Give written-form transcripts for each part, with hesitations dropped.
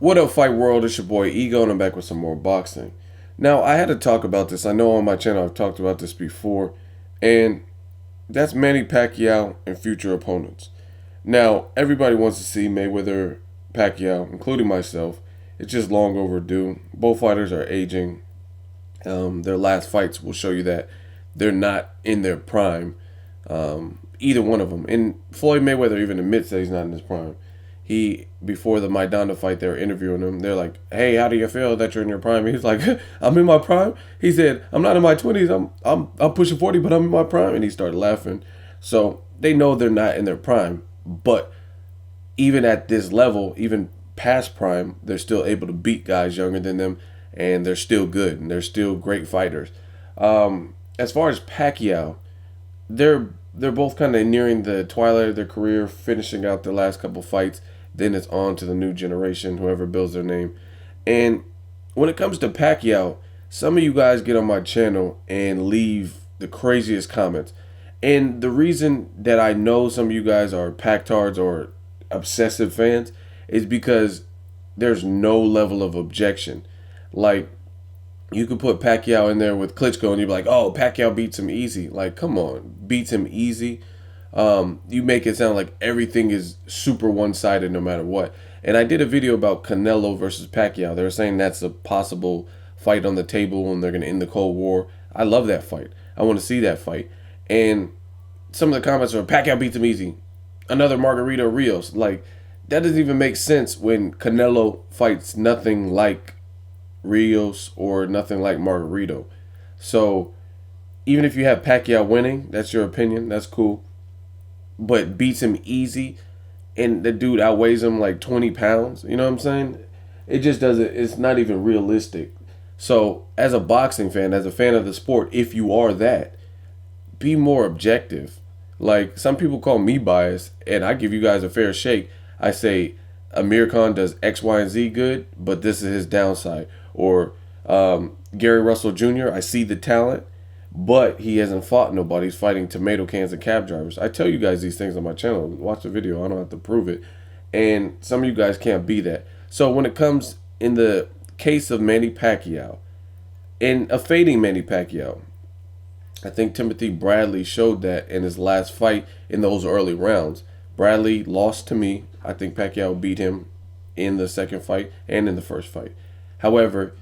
What up, Fight World? It's your boy Ego, and I'm back with some more boxing. Now, I had to talk about this. I know on my channel I've talked about this before, and that's Manny Pacquiao and future opponents. Now, everybody wants to see Mayweather Pacquiao, including myself. It's just long overdue. Both fighters are aging. Their last fights will show you that they're not in their prime. Either one of them. And Floyd Mayweather even admits that he's not in his prime. He, before the Maidana fight, they were interviewing him. They're like, "Hey, how do you feel that you're in your prime?" He's like, "I'm in my prime." He said, "I'm not in my 20s. I'm pushing 40, but I'm in my prime." And he started laughing. So they know they're not in their prime. But even at this level, even past prime, they're still able to beat guys younger than them, and they're still good and they're still great fighters. As far as Pacquiao, they're both kind of nearing the twilight of their career, finishing out their last couple fights. Then it's on to the new generation, whoever builds their name. And when it comes to Pacquiao, some of you guys get on my channel and leave the craziest comments. And the reason that I know some of you guys are Pactards or obsessive fans is because there's no level of objection. Like, you could put Pacquiao in there with Klitschko and you'd be like, "Oh, Pacquiao beats him easy." Like, come on, beats him easy. You make it sound like everything is super one-sided no matter what. And I did a video about Canelo versus Pacquiao. They were saying that's a possible fight on the table and they're going to end the Cold War. I love that fight. I want to see that fight. And some of the comments are, "Pacquiao beats him easy. Another Margarito Rios." Like, that doesn't even make sense when Canelo fights nothing like Rios or nothing like Margarito. So even if you have Pacquiao winning, that's your opinion, that's cool. But beats him easy and the dude outweighs him like 20 pounds, you know what I'm saying? It just doesn't, it's not even realistic. So as a boxing fan, as a fan of the sport, if you are that, be more objective. Like, some people call me biased, and I give you guys a fair shake. I say Amir Khan does X, Y, and Z good, but this is his downside. Or Gary Russell Jr., I see the talent, but he hasn't fought nobody. He's fighting tomato cans and cab drivers. I tell you guys these things on my channel. Watch the video. I don't have to prove it. And some of you guys can't be that. So when it comes in the case of Manny Pacquiao, and a fading Manny Pacquiao, I think Timothy Bradley showed that in his last fight in those early rounds. Bradley lost to me. I think Pacquiao beat him in the second fight and in the first fight. However,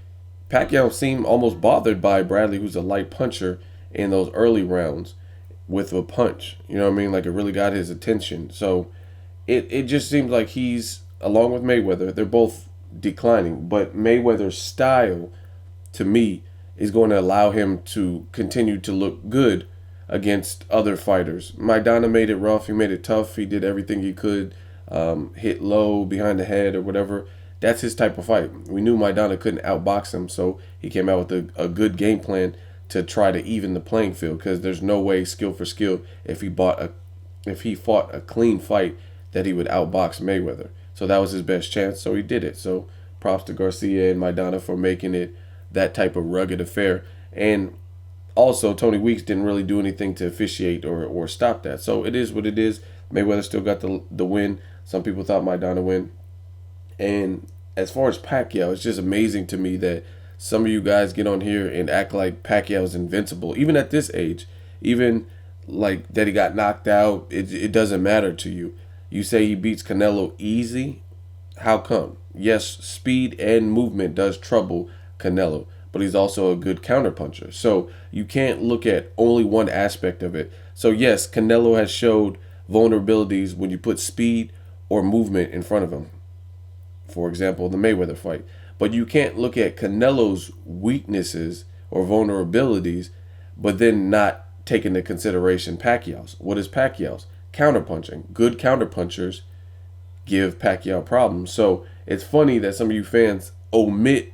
Pacquiao seemed almost bothered by Bradley, who's a light puncher, in those early rounds with a punch. You know what I mean? Like, it really got his attention. So it just seems like he's, along with Mayweather, they're both declining. But Mayweather's style, to me, is going to allow him to continue to look good against other fighters. Maidana made it rough. He made it tough. He did everything he could. Hit low, behind the head, or whatever. That's his type of fight. We knew Maidana couldn't outbox him, so he came out with a good game plan to try to even the playing field, because there's no way, skill for skill, if he fought a clean fight, that he would outbox Mayweather. So that was his best chance, so he did it. So props to Garcia and Maidana for making it that type of rugged affair. And also, Tony Weeks didn't really do anything to officiate or stop that. So it is what it is. Mayweather still got the win. Some people thought Maidana win. And as far as Pacquiao, it's just amazing to me that some of you guys get on here and act like Pacquiao is invincible, even at this age. Even like that he got knocked out, it doesn't matter to you. You say he beats Canelo easy. How come? Yes, speed and movement does trouble Canelo, but he's also a good counterpuncher. So you can't look at only one aspect of it. So yes, Canelo has showed vulnerabilities when you put speed or movement in front of him. For example, the Mayweather fight. But you can't look at Canelo's weaknesses or vulnerabilities, but then not take into consideration Pacquiao's. What is Pacquiao's? Counterpunching. Good counterpunchers give Pacquiao problems. So it's funny that some of you fans omit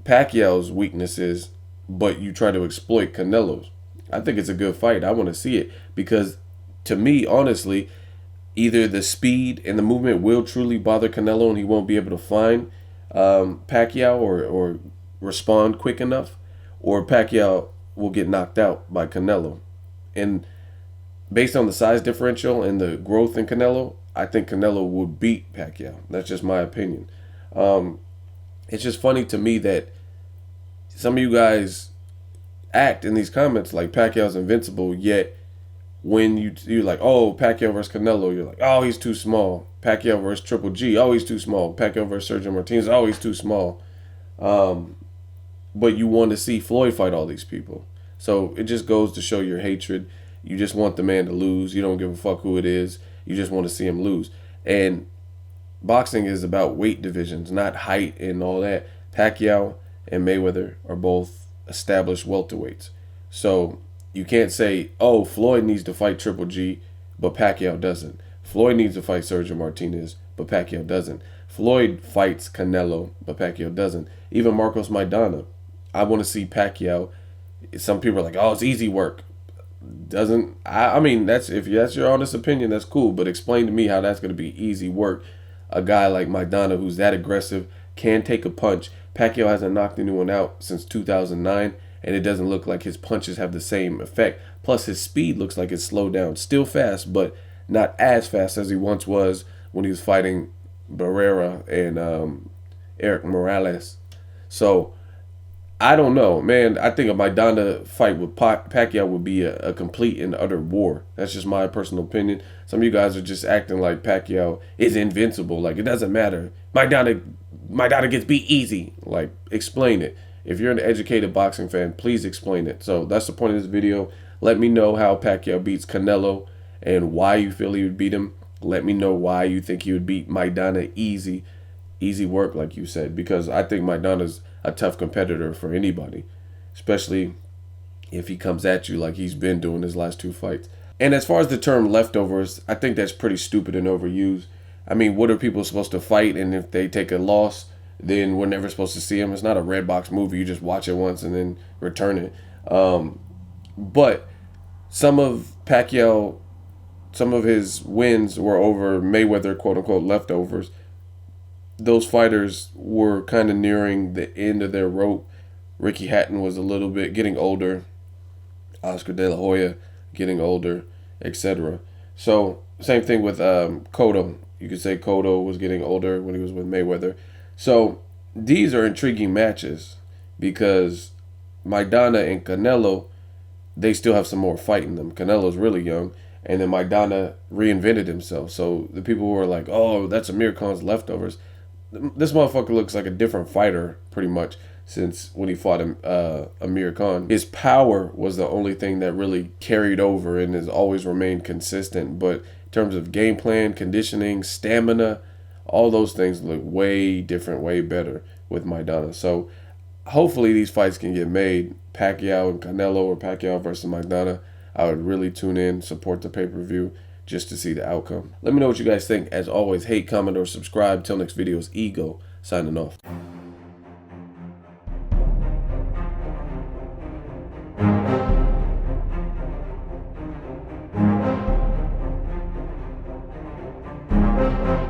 Pacquiao's weaknesses, but you try to exploit Canelo's. I think it's a good fight. I want to see it because, to me, honestly, either the speed and the movement will truly bother Canelo and he won't be able to find Pacquiao or respond quick enough, or Pacquiao will get knocked out by Canelo. And based on the size differential and the growth in Canelo, I think Canelo would beat Pacquiao. That's just my opinion. It's just funny to me that some of you guys act in these comments like Pacquiao's invincible, yet when you're like, oh, Pacquiao versus Canelo, you're like, oh, he's too small. Pacquiao versus Triple G, oh, he's too small. Pacquiao versus Sergio Martinez, oh, he's too small. But you want to see Floyd fight all these people. So it just goes to show your hatred. You just want the man to lose. You don't give a fuck who it is. You just want to see him lose. And boxing is about weight divisions, not height and all that. Pacquiao and Mayweather are both established welterweights. So you can't say, oh, Floyd needs to fight Triple G, but Pacquiao doesn't. Floyd needs to fight Sergio Martinez, but Pacquiao doesn't. Floyd fights Canelo, but Pacquiao doesn't. Even Marcos Maidana. I want to see Pacquiao. Some people are like, oh, it's easy work. Doesn't I mean, that's if that's your honest opinion, that's cool. But explain to me how that's going to be easy work. A guy like Maidana who's that aggressive can take a punch. Pacquiao hasn't knocked anyone out since 2009, and it doesn't look like his punches have the same effect. Plus, his speed looks like it's slowed down. Still fast, but not as fast as he once was when he was fighting Barrera and Eric Morales. So I don't know, man. I think a Maidana fight with Pacquiao would be a complete and utter war. That's just my personal opinion. Some of you guys are just acting like Pacquiao is invincible. Like, it doesn't matter. Maidana gets beat easy. Like, explain it. If you're an educated boxing fan, please explain it. So that's the point of this video. Let me know how Pacquiao beats Canelo and why you feel he would beat him. Let me know why you think he would beat Maidana easy. Easy work, like you said, because I think Maidana's a tough competitor for anybody, especially if he comes at you like he's been doing his last two fights. And as far as the term leftovers, I think that's pretty stupid and overused. I mean, what are people supposed to fight? And if they take a loss, then we're never supposed to see them. It's not a red box movie. You just watch it once and then return it. But some of Pacquiao, some of his wins were over Mayweather, quote unquote, leftovers. Those fighters were kind of nearing the end of their rope. Ricky Hatton was a little bit getting older. Oscar De La Hoya getting older, etc. So same thing with Cotto. You could say Cotto was getting older when he was with Mayweather. So these are intriguing matches because Maidana and Canelo, they still have some more fight in them. Canelo's really young, and then Maidana reinvented himself. So the people who are like, oh, that's Amir Khan's leftovers. This motherfucker looks like a different fighter pretty much since when he fought Amir Khan. His power was the only thing that really carried over and has always remained consistent. But in terms of game plan, conditioning, stamina, all those things look way different, way better with Maidana. So hopefully these fights can get made. Pacquiao and Canelo, or Pacquiao versus Maidana. I would really tune in, support the pay-per-view just to see the outcome. Let me know what you guys think. As always, hate, comment, or subscribe. Till next video, is Ego signing off.